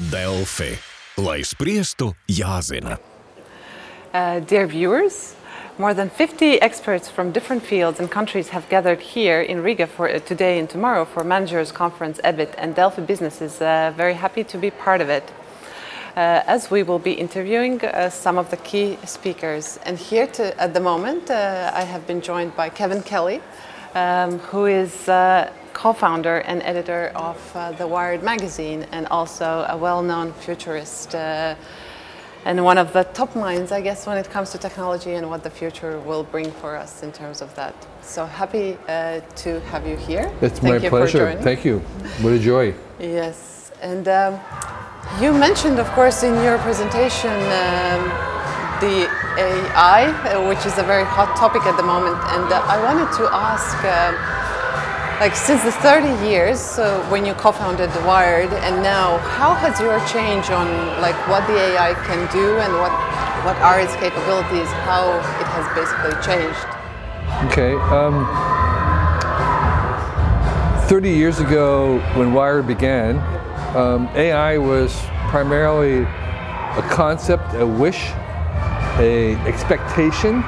Delfi. Lai spriestu, jāzina. Dear viewers, more than 50 experts from different fields and countries have gathered here in Riga for today and tomorrow for Managers Conference EBIT, and Delfi Bizness is very happy to be part of it. As we will be interviewing some of the key speakers. And here at the moment I have been joined by Kevins Kellijs, who is co-founder and editor of the Wired magazine, and also a well-known futurist and one of the top minds, I guess, when it comes to technology and what the future will bring for us in terms of that. So happy to have you here. It's my pleasure. Thank you. What a joy. Yes. And you mentioned, of course, in your presentation the AI, which is a very hot topic at the moment. And I wanted to ask, like, since the 30 years when you co-founded Wired, and now, how has your change on like what the AI can do and what are its capabilities, how it has basically changed? Okay. 30 years ago, when Wired began, AI was primarily a concept, a wish, an expectation.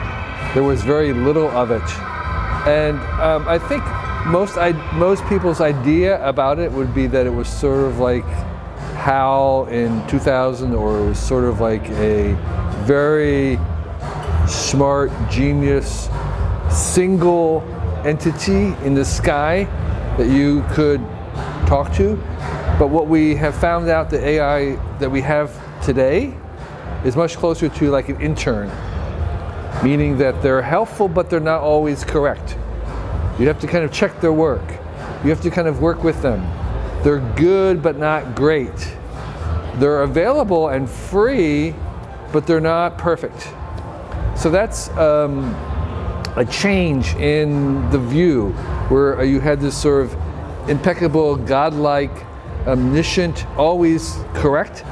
There was very little of it. And I think most people's idea about it would be that it was sort of like HAL in 2000, or it was sort of like a very smart, genius, single entity in the sky that you could talk to. But what we have found out, the AI that we have today is much closer to like an intern, meaning that they're helpful, but they're not always correct. You have to kind of check their work. You have to kind of work with them. They're good, but not great. They're available and free, but they're not perfect. So that's a change in the view, where you had this sort of impeccable, godlike, omniscient, always correct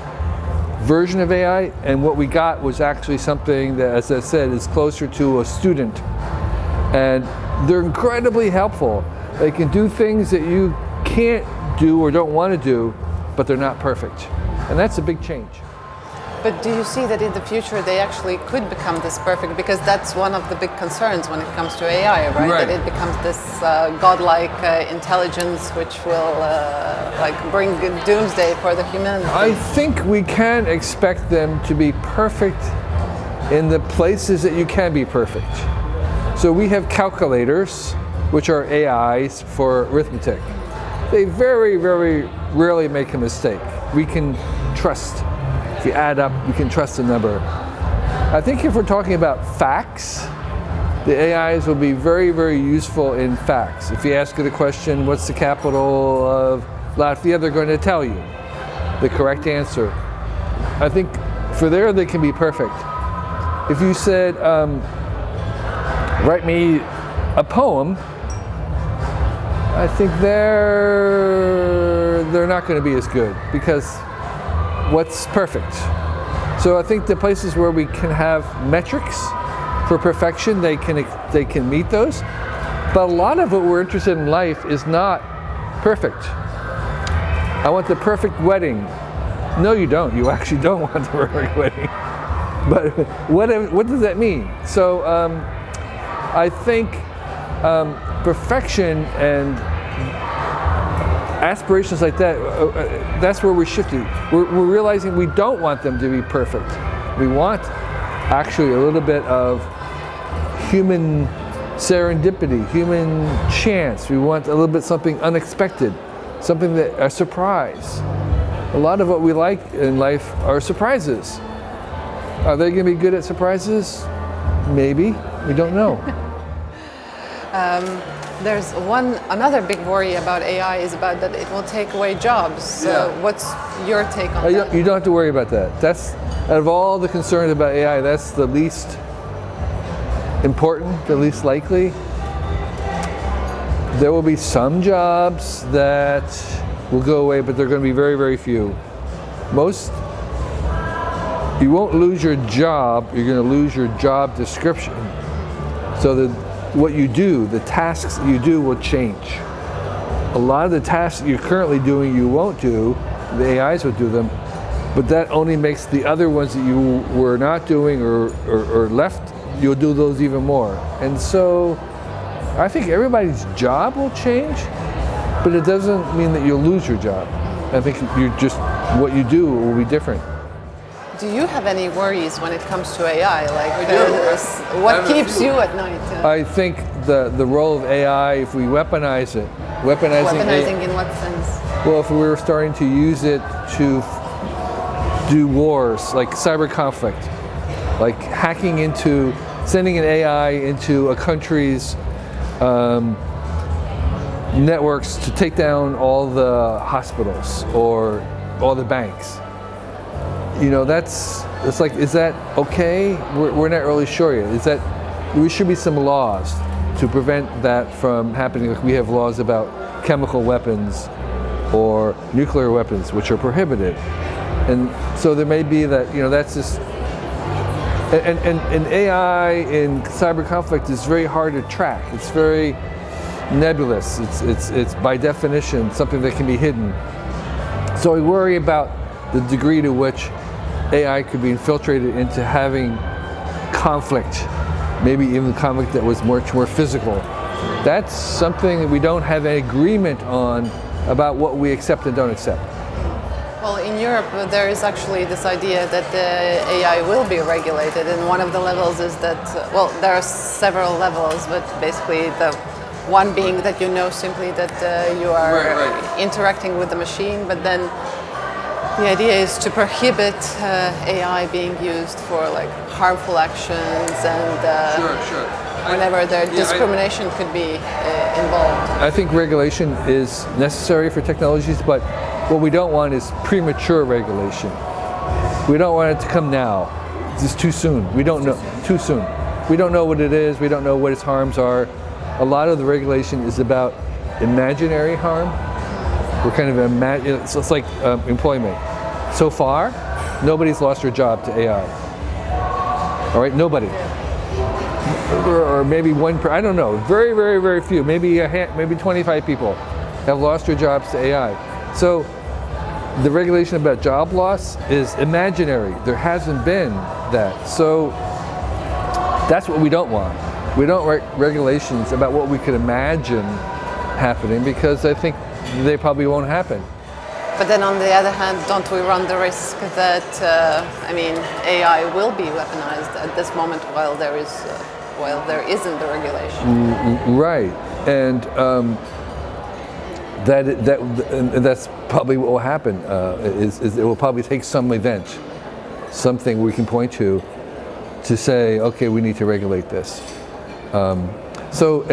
version of AI, and what we got was actually something that, as I said, is closer to a student. And they're incredibly helpful. They can do things that you can't do or don't want to do, but they're not perfect. And that's a big change. But do you see that in the future they actually could become this perfect? Because that's one of the big concerns when it comes to AI, right? That it becomes this godlike intelligence which will like bring doomsday for the humanity. I think we can expect them to be perfect in the places that you can be perfect. So we have calculators, which are AIs for arithmetic. They very, very rarely make a mistake. We can trust. If you add up, we can trust the number. I think if we're talking about facts, the AIs will be very, very useful in facts. If you ask it a question, what's the capital of Latvia, they're going to tell you the correct answer. I think for there they can be perfect. If you said, write me a poem, I think they're not going to be as good, because what's perfect? So I think the places where we can have metrics for perfection, they can meet those. But a lot of what we're interested in life is not perfect. I want the perfect wedding. No, you don't. You actually don't want the perfect wedding. But what does that mean? So I think perfection and aspirations like that, that's where we're shifting. We're realizing we don't want them to be perfect. We want actually a little bit of human serendipity, human chance. We want a little bit something unexpected, something that a surprise. A lot of what we like in life are surprises. Are they going to be good at surprises? Maybe. We don't know. There's another big worry about AI is about that it will take away jobs. So what's your take on that? You don't have to worry about that. That's, out of all the concerns about AI, that's the least important, the least likely. There will be some jobs that will go away, but they're going to be very, very few. You won't lose your job, you're going to lose your job description. So what you do, the tasks that you do will change. A lot of the tasks that you're currently doing you won't do, the AIs will do them, but that only makes the other ones that you were not doing or left, you'll do those even more. And so I think everybody's job will change, but it doesn't mean that you'll lose your job. I think what you do will be different. Do you have any worries when it comes to AI? What keeps you at night? I think the role of AI, if we weaponize it, weaponizing in what sense? Well, if we were starting to use it to do wars, like cyber conflict, like sending an AI into a country's networks to take down all the hospitals or all the banks. You know, it's like, is that okay? We're not really sure yet. There should be some laws to prevent that from happening. Like we have laws about chemical weapons or nuclear weapons, which are prohibited. And so there may be that, you know, that's just, and AI in cyber conflict is very hard to track. It's very nebulous. It's by definition something that can be hidden. So we worry about the degree to which AI could be infiltrated into having conflict, maybe even conflict that was much more physical. That's something that we don't have an agreement on about what we accept and don't accept. Well, in Europe, there is actually this idea that the AI will be regulated, and one of the levels is that, well, there are several levels, but basically the one being that you know simply that you are interacting with the machine, but then the idea is to prohibit AI being used for like harmful actions and whenever discrimination could be involved. I think regulation is necessary for technologies, but what we don't want is premature regulation. We don't want it to come now. It's too soon. We don't know. Too soon. We don't know what it is. We don't know what its harms are. A lot of the regulation is about imaginary harm. We're kind of it's like employment. So far, nobody's lost their job to AI. All right, nobody. Or maybe one. I don't know. Very, very, very few. Maybe 25 people have lost their jobs to AI. So the regulation about job loss is imaginary. There hasn't been that. So that's what we don't want. We don't want regulations about what we could imagine happening, because I think they probably won't happen. But then on the other hand, don't we run the risk that, AI will be weaponized at this moment while there isn't the regulation? Right, and that's probably what will happen. Is it will probably take some event, something we can point to say, okay, we need to regulate this. So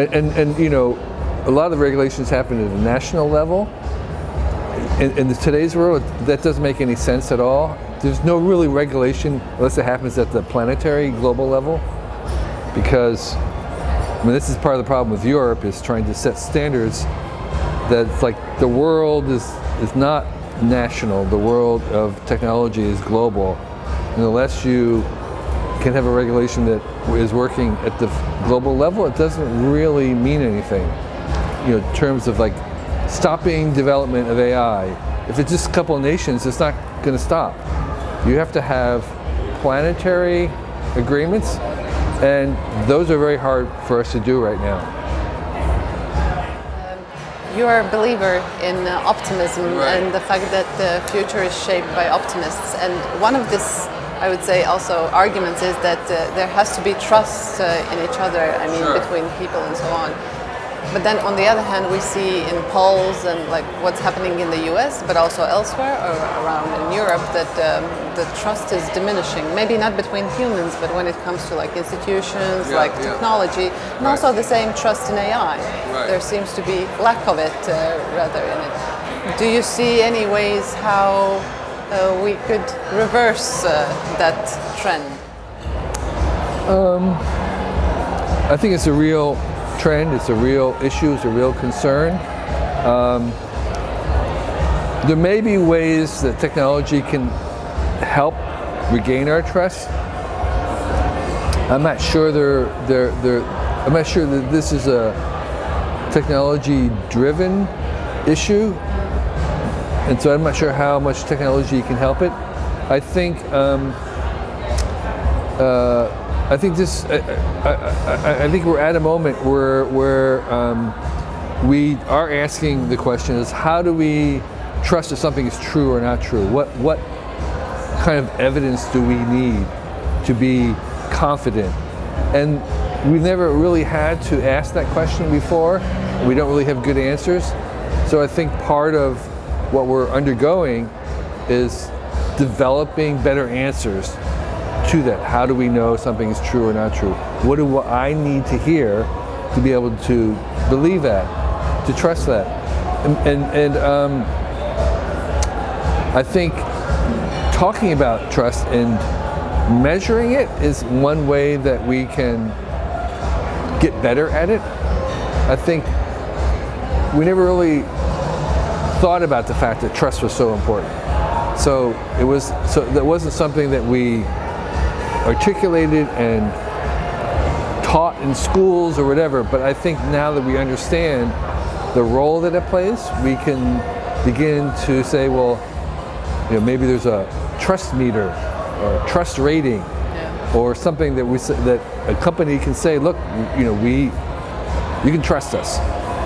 you know, a lot of the regulations happen at a national level. In today's world, that doesn't make any sense at all. There's no really regulation unless it happens at the planetary, global level, because this is part of the problem with Europe, is trying to set standards that's like the world is not national. The world of technology is global, and unless you can have a regulation that is working at the global level, it doesn't really mean anything. You know, in terms of like stopping development of AI. If it's just a couple of nations, it's not going to stop. You have to have planetary agreements, and those are very hard for us to do right now. You are a believer in optimism and the fact that the future is shaped by optimists. And one of this, I would say, also arguments is that there has to be trust in each other, between people and so on. But then on the other hand, we see in polls and like what's happening in the US, but also elsewhere or around in Europe, that the trust is diminishing. Maybe not between humans, but when it comes to like institutions, technology, and also the same trust in AI. There seems to be lack of it rather in it. Do you see any ways how we could reverse that trend? I think it's a real trend, it's a real issue, it's a real concern. There may be ways that technology can help regain our trust. I'm not sure I'm not sure that this is a technology-driven issue, and so I'm not sure how much technology can help it. I think I think we're at a moment where we are asking the question is, how do we trust if something is true or not true? What kind of evidence do we need to be confident? And we've never really had to ask that question before. We don't really have good answers. So I think part of what we're undergoing is developing better answers to that. How do we know something is true or not true? What do I need to hear to be able to believe that, to trust that? And I think talking about trust and measuring it is one way that we can get better at it. I think we never really thought about the fact that trust was so important. So that wasn't something that we articulated and taught in schools or whatever, but I think now that we understand the role that it plays, we can begin to say, well, you know, maybe there's a trust meter or a trust rating, or something that that a company can say, look, you know, you can trust us.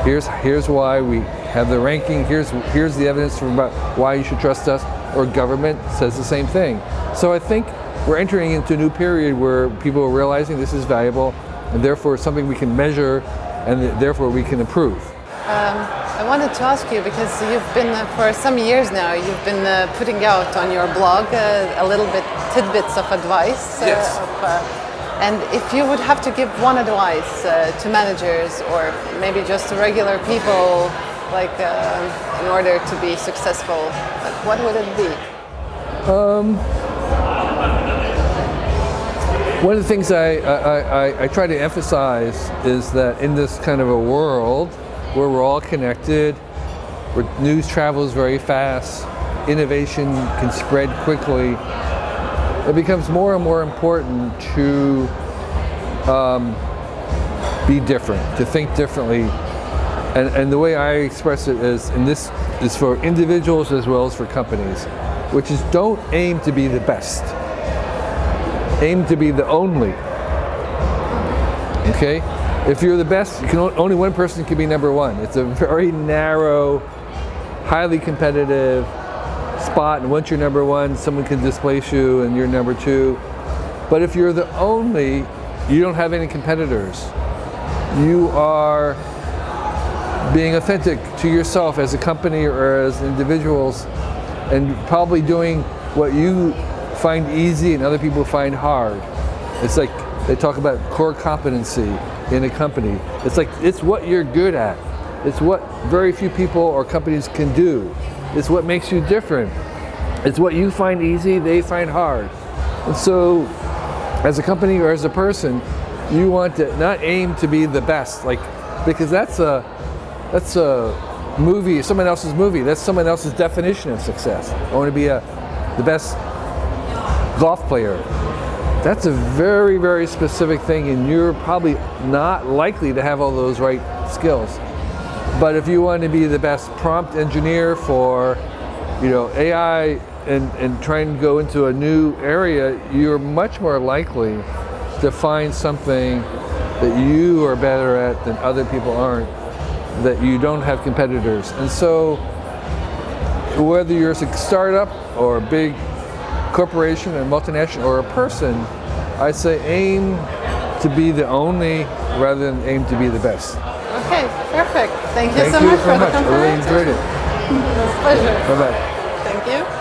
Here's why we have the ranking. Here's the evidence about why you should trust us. Or government says the same thing. So I think we're entering into a new period where people are realizing this is valuable, and therefore it's something we can measure, and therefore we can improve. I wanted to ask you, because you've been, for some years now, you've been putting out on your blog a little bit tidbits of advice. Yes. And if you would have to give one advice to managers, or maybe just to regular people, like in order to be successful, like, what would it be? One of the things I try to emphasize is that in this kind of a world where we're all connected, where news travels very fast, innovation can spread quickly, it becomes more and more important to be different, to think differently. And the way I express it is, and this is for individuals as well as for companies, which is don't aim to be the best. Aim to be the only. Okay? If you're the best, only one person can be number one. It's a very narrow, highly competitive spot, and once you're number one, someone can displace you and you're number two. But if you're the only, you don't have any competitors. You are being authentic to yourself as a company or as individuals, and probably doing what you find easy and other people find hard. It's like they talk about core competency in a company. It's like, it's what you're good at. It's what very few people or companies can do. It's what makes you different. It's what you find easy, they find hard. And so, as a company or as a person, you want to not aim to be the best, like, because that's a movie, someone else's movie. That's someone else's definition of success. I want to be the best golf player. That's a very, very specific thing, and you're probably not likely to have all those right skills. But if you want to be the best prompt engineer for, you know, AI and trying to go into a new area, you're much more likely to find something that you are better at than other people aren't, that you don't have competitors. And so whether you're a startup or a big corporation, a multinational, or a person, I say aim to be the only rather than aim to be the best. Okay, perfect. Thank you so much for the conference. I really enjoyed it. It was a pleasure. Bye-bye. Thank you.